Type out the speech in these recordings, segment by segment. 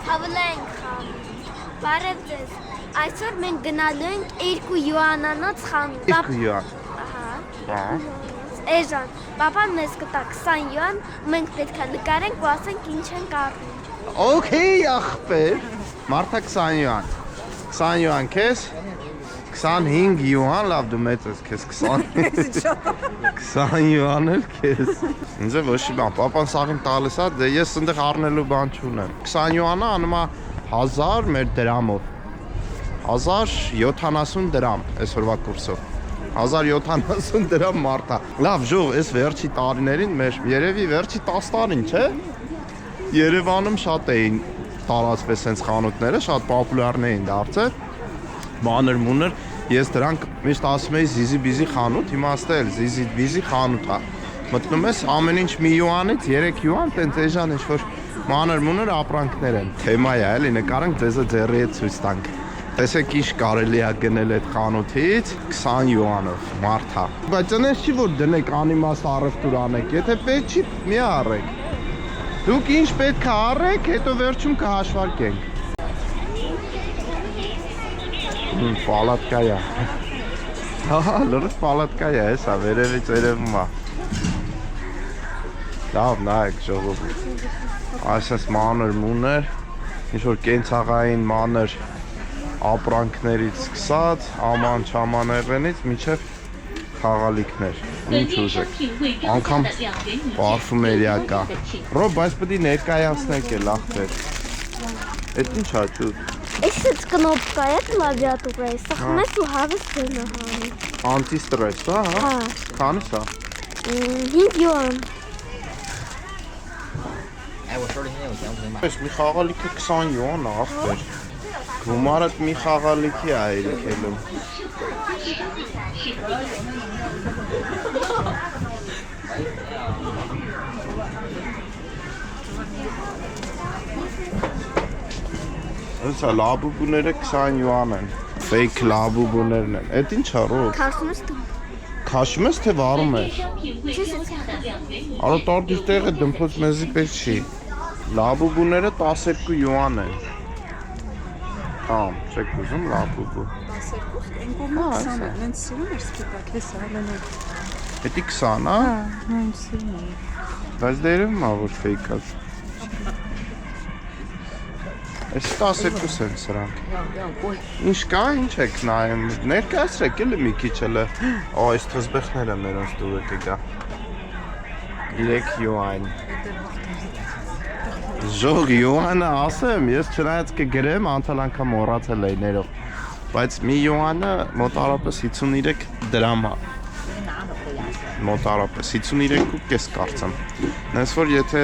Հավլային խանութ։ Բարև ձեզ։ Այսօր մենք գնալու ենք 2 յուանանոց խանութ։ 2 յուան։ Ահա։ Էժան, պապան մեզ կտա 20 յուան, մենք պետք է նկարենք ու ասենք ինչ ենք առնում։ Okay, ախպեր։ Մարդա 20 յուան։ 20 յուան քեզ։ 25 յուան, լավ դու մեծ ես քեզ 20 յուան էլ քեզ։ Ինձ է ոչ մի բան, պապան սաղին տալիս է, դե ես այնտեղ առնելու բան չունեմ։ 20 յուանը անում է 1000 մեր դրամով։ 1070 դրամ այսօրվա կուրսով։ 1070 դրամ մարդա։ Լավ, ժող, այս վերջի տարիներին մեր երևի վերջի 10 տարին, չէ՞։ Երևանում շատ էին տարածվել sense խանութները, շատ պոպուլյարն էին դարձել։ Մանր մուներ, ես դրանք միշտ ասում էի զիզի-բիզի խանութ, հիմա ասել զիզի-բիզի խանութ է։ Մտնում ես ամեն ինչ մի յուանից 3 յուան, տենց էժան ինչ-որ մանր մուներ ապրանքներ են։ Թեմա է, էլի նկարանք ձեզը ձեռի հետ ցույց տանք։ Տեսեք ինչ կարելի է գնել այդ խանութից 20 յուանով, մարդա։ Բայց այնպես չի որ դնեք անիմաստ առևտուր անեք, եթե պետք չի, մի առեք։ Դուք ինչ պետք է առեք, հետո վերջում կհաշվարկենք։ Պալատկա է։ Հա, լրիվ պալատկա է, հեսա, վերևից երևում է։ Լավ, նայեք ժողովուրդ։ Այսպես մանր մուներ, ինչ-որ կենցաղային մանր ապրանքներից սկսած, աման չամանեղենից մինչև խաղալիքներ, ինչ ուզեք, անգամ պարֆումերիա կա։ Ռոբ, բայց պետք է ներկայացնենք էլ ախպեր։ Էդ ինչ ա ճուտ։ Էսից կնոպկա է կլավիատուրա է, սխմես ու հավես գնահանի։ Անտիստրես, հա, հա։ Քանս է։ 5 յուան։ Այս մի խաղալիքը 20 յուան է ախպեր։ Գումարդ մի խաղալիքի է այլքելում։ Հենց լաբուբուները 20 յուան են, ֆեյք լաբուբուներն են, էդ ինչ առով։ Քաշում ես դու։ Քաշում ես թե վարում ես։ Արո տորդիս տեղը դմփոց մեզի պետք չի։ Լաբուբուները 12 յուան են։ Ամ, չեք ուզում լաբուբու։ 12, այն կողմը 20 է, նենց սիրում էր սպիտակ, հեսա, հալենով։ Էդի 20 է։ Հա, նույն սիրում է։ Բայց դերևում է որ ֆեյքած։ Այս 12 են սրանք։ Ինչ կա, ինչ եք նայում, ներկայացրեք էլի մի քիչ էլը։ Օ, այս թզբեխները մերոնց դուրը կգա։ 3 յուան։ Ժող յուանը ասեմ, ես չնայած կգրեմ, անցյալ անգամ մոռացել էի ներող։ Բայց մի յուանը մոտարապես 53 դրամ է։ Մոտարապես 53.5 կարծեմ։ Նենց որ եթե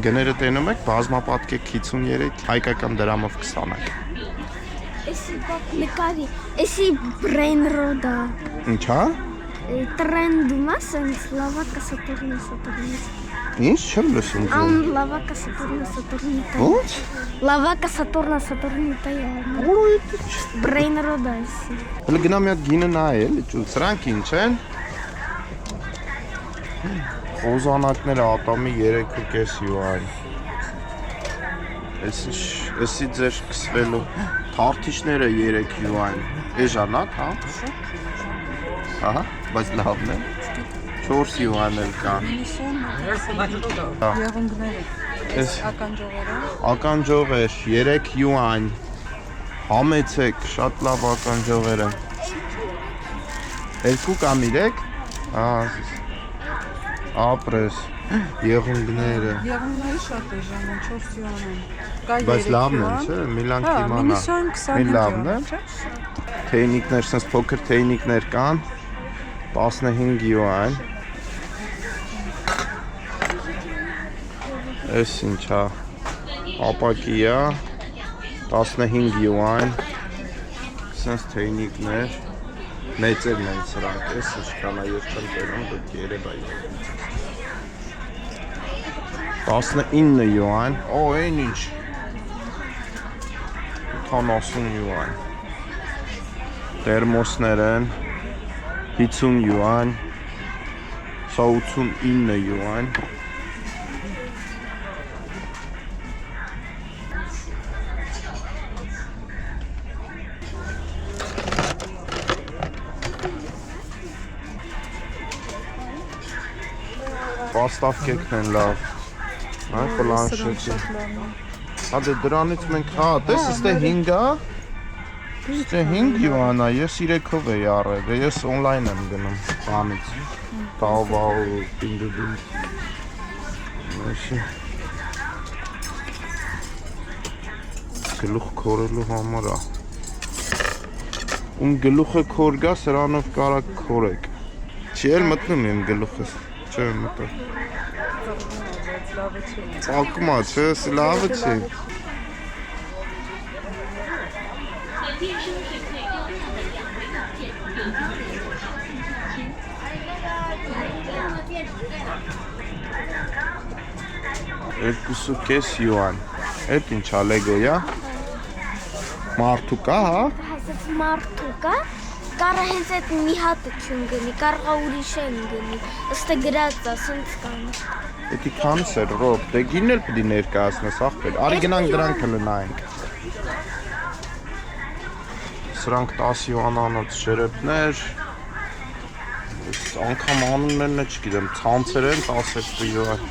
գները տենում եք, բազմապատկեք 53 հայկական դրամով 20 եք։ Էսի նկարի, էսի բրեյնրոդա։ Ինչ հա։ Տրենդում է, սենց լավակա Սատուրնի։ Ինչ չեմ լսում։ Ան լավակա Սատուրնի։ Ո՞նց։ Լավակա Սատուրնի տայա։ Բրեյնրոդա էսի։ Հələ գնա մի հատ գինը նայ էլի ճուտ։ Սրանք ինչ են։ Խոզանակները ատամի 3.5 յուան։ Էսի ձեր կսվելու թարթիչները 3 յուան։ Էժան է, հա։ Ահա, բայց լավն է։ 4 յուան էլ կան։ Եղունգները, այս ականջողերը։ Ականջողեր 3 յուան։ Համեցեք, շատ լավ ականջողեր են։ 2 կամ 3։ Ահա, ապրես, եղունգները։ Եղունգները շատ էժան են, 4 յուան են։ Բայց լավն են, չէ՞, միլան կիմանա։ Մինիսոն 25 լավն է։ Թեյնիկներ, sense փոքր թեյնիկներ կան։ 15 յուան։ Էս ինչ է։ Ապակի է 15 յուան։ Sense թեյնիկներ։ Մեծերն են սրանք, էս ինչքան է, ես չեմ տենում, պետք է երևա։ 19 յուան։ Օ, այն ինչ։ 70 յուան։ Տերմոսներ են 50 յուան։ Սա 89 յուան։ Պաստավկեքն են լավ։ Այ պլանշետի։ Հա դե դրանից մենք հա, տես ստե 5-ա։ Ստե 5 յուանա, ես 3-ով էի առել, դե ես on-line եմ գնում բանից։ Taobao, Pinduoduo։ Այսի։ Գլուխ քորելու համար է։ Ում գլուխը քոր գա, սրանով կարա քորեք։ Չի էլ մտնում իմ գլուխս։ Չէ մտնում։ Ծակում է, չէ, լավը չի։ Երկուսու կես յուան։ Էդ ինչա լեգոյա։ Մարդու կա, հա։ Հազիվ մարդու կա, կարա հենց այդ մի հատը չուն գնի, կարղա ուրիշ են գնի, ըստը գրած է, սենց կանի։ Էդի քանս էր, Ռոբ, դե գինն էլ պդի ներկայացնես, աղբեր, արի գնանք դրանք կլնայինք։ Սրանք 10 յուանանոց ժերեպներ, անգամ անուններն է չգիտեմ, ցանցեր են 12 յուան։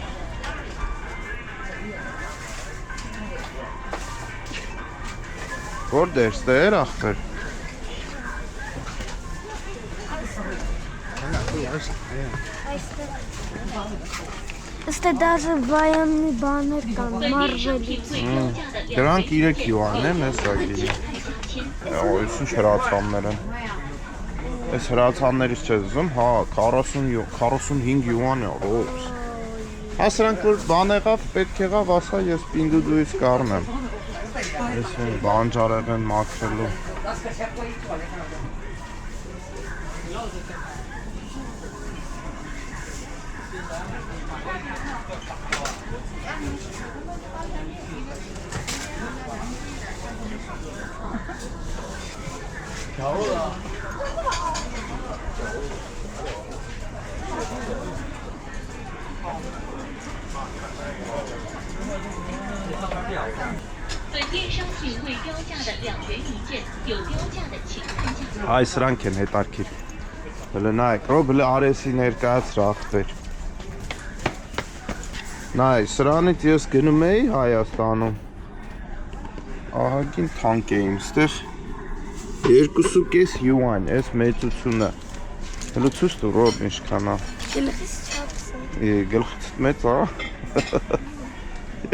Որ դերս, դե էր աղբեր։ Ըստե դաժը վայաննի բաներ կան, մարվելից։ Դրանք 3 յուան են, ես ագինի։ Այս ինչ հրացաններ են։ Այս հրացաններից չես զում, հա, 45 յուան է, ռոս։ Հա, սրանք որ բան եղավ, պետք եղավ, ասա, ես Pinduoduo-ից կառնեմ։ Ես բանջարեղ են մաքրելու։ Այ սրանք են հետարքիր։ Հələ նայեք, Ռոբ հələ արեսի ներկայացրա աղբեր։ Նայ, սրանից ես գնում էի Հայաստանում։ Ահագին թանկ էիմ, ստեղ 2.5 յուան, ես մեծությունը։ Հələ ցույց տուր, Ռոբ ինչքան է։ Գլխից չափսը։ Գլխից մեծ է։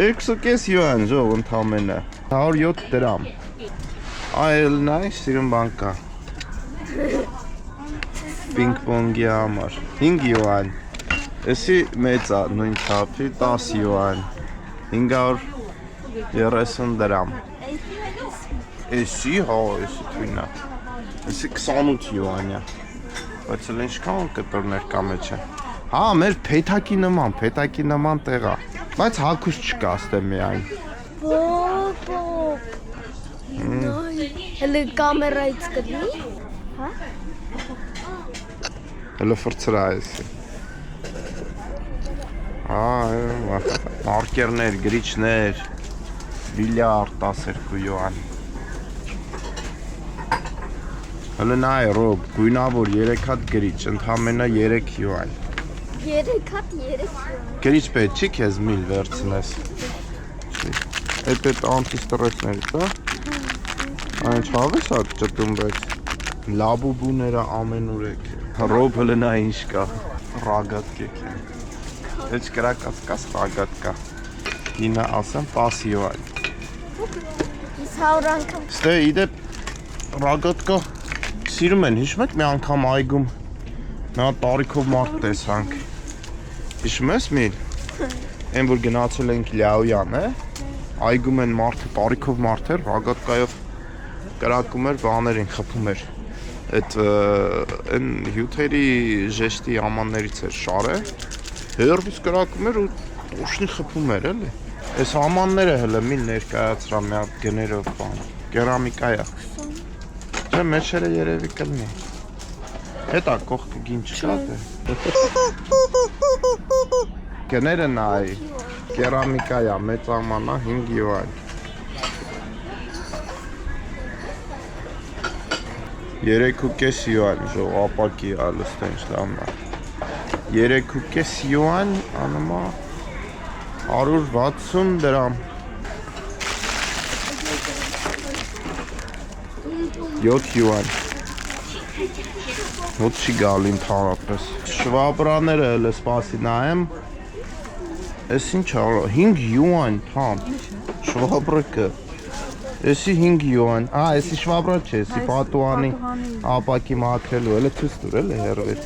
2.5 յուան ժող ընդամենը, 107 դրամ։ Այլ նայ, սիրուն բան կա։ Պինգ-պոնգի համար, 5 յուան։ Էսի մեծ է, նույն չափի, 10 յուան, 530 դրամ։ Էսի, հա, էսի թույնա։ Էսի 28 յուան է։ Բայց էլ ինչքան կտրներ կա մեջ է։ Հա, մեր փեթակի նման տեղ է։ Բայց հագուս չկա ստե միայն։ Պոպ։ Հələ կամերայից կդնի։ Հա։ Հələ ֆրցրա էսի։ Մարկերներ, գրիչներ, բիլիարդ 12 յուան։ Հələ նայ Ռոբ, գույնավոր 3 հատ գրիչ, ընդամենը 3 յուան։ 3 հատ 3 յուան։ Գրիչ պետք չի քեզ միլ վերցնես։ Այդ անտիստրեսներից, հա։ Այն չավես է ճտում, բայց լաբուբուները ամենուրեք է։ Ռոբ հələ նա ինչ կա, ռագատկեք է։ Էջ կրակած ռագատկա։ Ինա ասեմ 10 յուան։ Ես 100 անգամ։ Ստե իդեպ ռագատկա սիրում են, հիշում եք մի անգամ այգում նա տարիքով մարդ տեսանք։ Հիշում ես միլ։ Այն որ գնացել ենք Լյաոյան, այգում են մարդը, տարիքով մարդ էր, ռագատկայով կրակում էր, բաներին խփում էր։ Այդ այն հյութերի ժեշտի ամաններից էր շարը, հերվից կրակում էր ու ուշնի խփում էր, էլի։ Այս ամանները հələ միլ ներկայացրա մի հատ գներով բան, կերամիկա է։ Չէ, մեջերը երևի կլնի։ Հետա կողքը գին չկա դե։ Գները նայ, կերամիկա է, մեծ ամանա 5 յուան։ 3.5 յուան ժող ապակի ալստը ինչ լավն է։ 3.5 յուան, անմա 160 դրամ։ 7 յուան։ Ոչ չի գալի ընդհանրապես։ Շվաբրաները էլ սպասի նայեմ։ Էս ինչ ա, 5 յուան, թամ։ Շվաբրակը։ Էսի 5 յուան։ Էսի շվաբրա չէ, էսի պատուանի ապակի մաքրելու, էլի ցույց տուր էլի հերվից։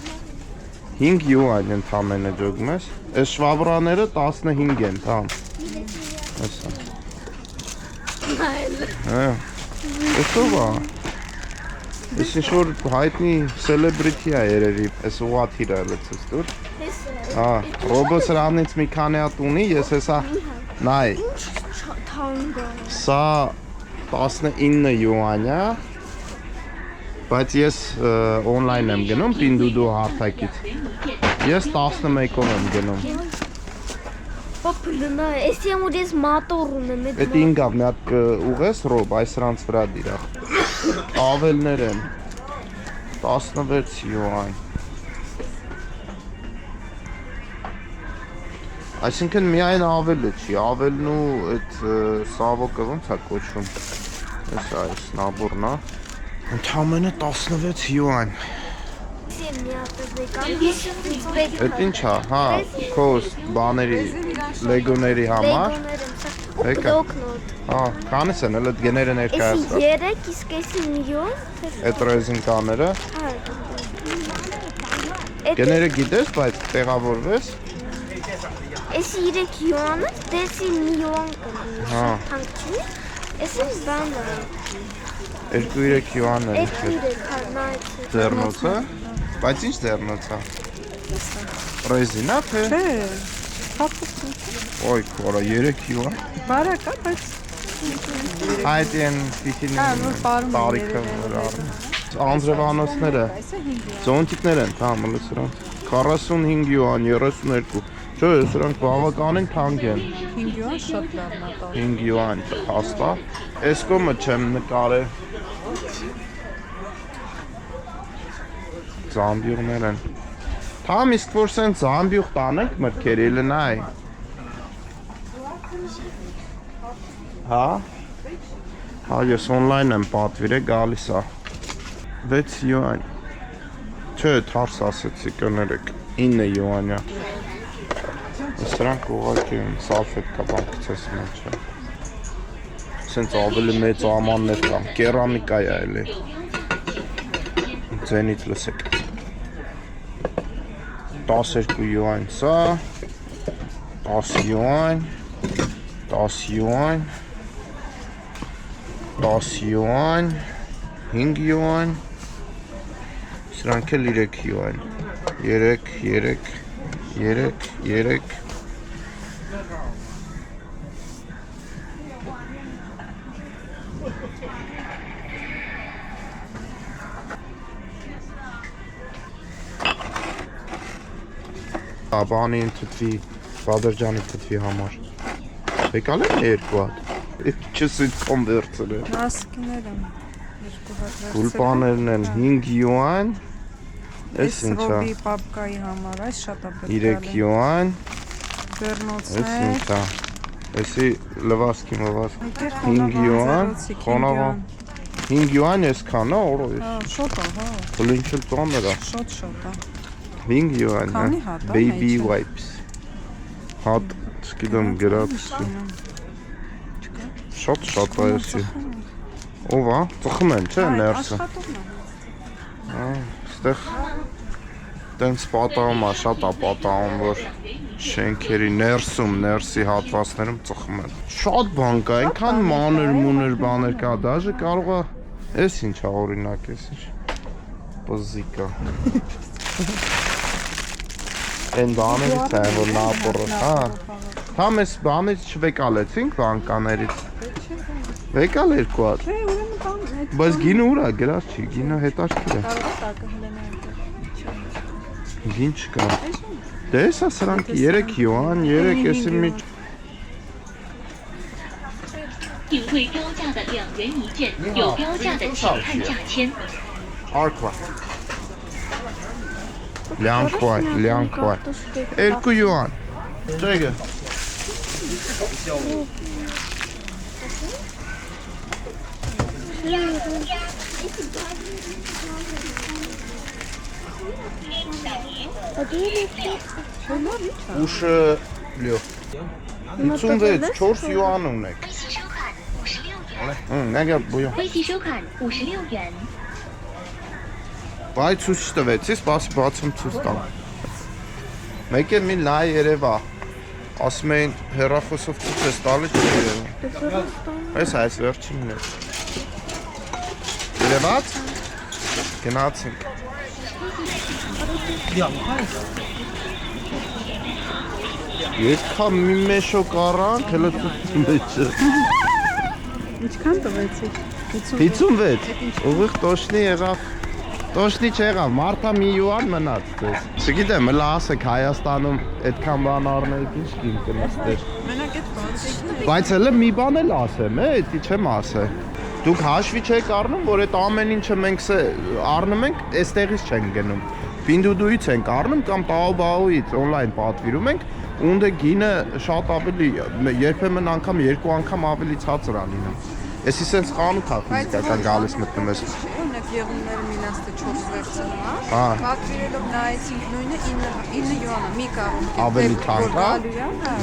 5 յուան ընդամենը ջոգում ես։ Այս շվաբրաները 15 են, թամ։ Էսա։ Էս ով ա։ Էս ինչ-որ հայտնի սելեբրիթի ա երևի, էս ուղղաթիռը էլի ցույց տուր։ Ռոբո սրանից մի քանի հատ ունի, ես հեսա նայ։ Սա 19 յուան է, բայց ես օնլայն եմ գնում Pinduoduo հարթակից։ Ես 11-ով եմ գնում։ Պապլնա, էսի եմ որ ես մատոր ունեմ։ Էդ ինգավ մի հատ ուղես ռոբ, այս սրանց վրա դիրա։ Ավելներ են։ 16 յուան։ Այսինքն միայն ավելը չի, ավելն ու այդ սավոկը ոնց է կոչվում։ Էս այս նաբուրն է։ Ընդամենը 16 յուան։ Էդ ինչ է, հա, քո բաների, լեգոների համար։ Բլոկնոտ։ Քանես են, էլ այդ գեները ներկայացրած։ 3, իսկ էսի միլիոն։ Այդ ռեզինկաները։ Գեները գիտես, բայց տեղավորվես։ Էսի 3 յուանը, դեսի միլիոն կլինի։ Շատ թանկ չի։ Էսի բանը։ 2-3 յուան է։ 2-3 նայեցի։ Ձեռնոցը։ Բայց ինչ ձեռնոցը։ Ռեզինա թե։ Չէ։ Հապուսն։ Ոյ, կորա 3 յուան։ Բարակ է, բայց Այդ են պիտին տարիքը վրա առնի։ Անձրևանոցները, զոնտիկներ են, թամ, լը սրանք 45 յուան, 32։ Չէ, սրանք բավականին թանկ են։ 5 յուան շատ լավն է տալ։ 5 յուան հաստա։ Այս կոմը չեմ նկարել։ Զամբյուղներ են։ Թամ իսկ որ սեն զամբյուղ տանենք մրկերի լնայ։ Հա։ Հա, ես օնլայն եմ պատվիրե գալիս ա։ 6 յուան։ Չէ, թարս ասեցի կներեք, 9 յուանյա։ Սրանք ուղղակի սալֆետկա բանկցես մեջ է։ Սենց ավելի մեծ ամաններ կան, կերամիկա է էլի։ Ձենից լսեք։ 12 յուան սա, 10 յուան, 10 յուան, 10 յուան, 5 յուան, սրանք էլ 3 յուան, 3 Բանի թթվի, բադրջանի թթվի համար։ Եկալ են երկու հատ։ Չս իտ կոնվերցել է։ Մասկիներ են 2 հատ։ Գուլպաներն են 5 յուան։ Էս Այս ինչա։ ռոբի պապկայի համար, այս շատ է պետք։ 3 յուան։ Էս Ձեռնոցներ։ ինչա։ Էսի լվասկի մվաս 5 յուան, խոնավա 5 յուան այսքան է, օրո է։ Հա, շատ է, հա։ Բլինչել ծանր է։ Շատ է։ 5 յուան է։ Քանի հատ է, Baby մեջը։ wipes։ Հատ, չգիտեմ գրած։ Շատ է էսի։ Ով է։ Ծխում են, չէ, ներսը։ Այստեղ տենց պատահում է, շատ է պատահում, որ շենքերի ներսի հատվածներում ծխում են։ Շատ բան կա, այնքան մանր բաներ կա, դաժե կարող է, էս ինչ է օրինակ, էս ինչ, պզիկա։ Են բաներից է, որ նապորը, հա։ Համ ես բանից չվեկալեցինք բանկաներից։ Վեկալ երկու հատ։ Չէ, ուրեմն կան։ Բայց գինը ուր է, գրած չի, գինը հետաքրքիր է։ Տակը հլենա։ Գին չկա։ Դե էսա սրանք 3 յուան, 3 էսի մի 定位标价的2元一件，有标价的请看价签。 Արքվա։ Լյանքվայ։ 2 յուան։ Ջեգը։ Ուշը լյո։ 56 4 յուան ունեք։ 微信收款56元， Նեգա բույո։ 微信收款56元。 Բայ ցույց տվեցի, սպասի բացում ցույց տամ։ Մեկ էլ մի լայ երևա։ Ասում էին հեռախոսով ցույց ես տալիս չերևա։ Այս վերջինն է։ Երևաց։ Գնացինք։ Եկա մի մեշոկ առանք, հələ ցույց մեջը։ Ինչքան տվեցի։ 56։ Ուղիղ տոշնի եղավ։ Տոշնի չեղավ, մարդա մի յուան մնաց ձեզ։ Չգիտեմ, հլա ասեք Հայաստանում այդքան բան առնեիք ինչ կին կնստեր։ Մենակ այդ բանը։ Բայց հələ մի բան էլ ասեմ, էդի չեմ ասե։ Դուք հաշվի չեք առնում, որ այդ ամեն ինչը մենք առնում ենք, այստեղից չենք գնում։ Պինդուդուից ենք առնում կամ Տաոբաոից on-line պատվիրում ենք, ունդ գինը շատ ավելի երբեմն անգամ 2 անգամ ավելի ցածր ա լինում։ Էսի սենց խանութ ա ֆիզիկական գալիս մտնում ես։ Օրինակ եղունները մինաստը 4 վերցնում է։ Հա։ Պատվիրելով նայեցինք նույնը 9 յուանա մի կարում։ Ավելի թանկ է։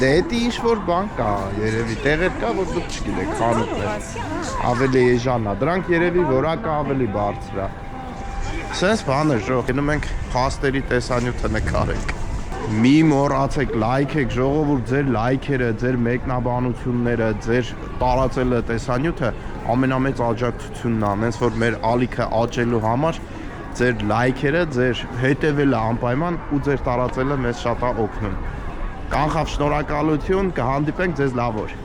Դե էդի ինչ որ բան կա, երևի տեղեր կա, որ դուք չգիտեք, խանութներ։ Ավելի էժան է, դրանք երևի որակը ավելի բարձր է։ Սենց բան է, ժող, գնում ենք փաստերի տեսանյութը նկարենք։ Մի մոռացեք, լայքեք, ժողովուրդ, ձեր լայքերը, ձեր մեկնաբանությունները, ձեր տարածելը տեսանյութը ամենամեծ աջակցությունն է, հենց որ մեր ալիքը աճելու համար ձեր լայքերը, ձեր հետևելը անպայման ու ձեր տարածելը մեզ շատ է օգնում։ Կանխավ շնորհակալություն, կհանդիպենք ձեզ լավ օր։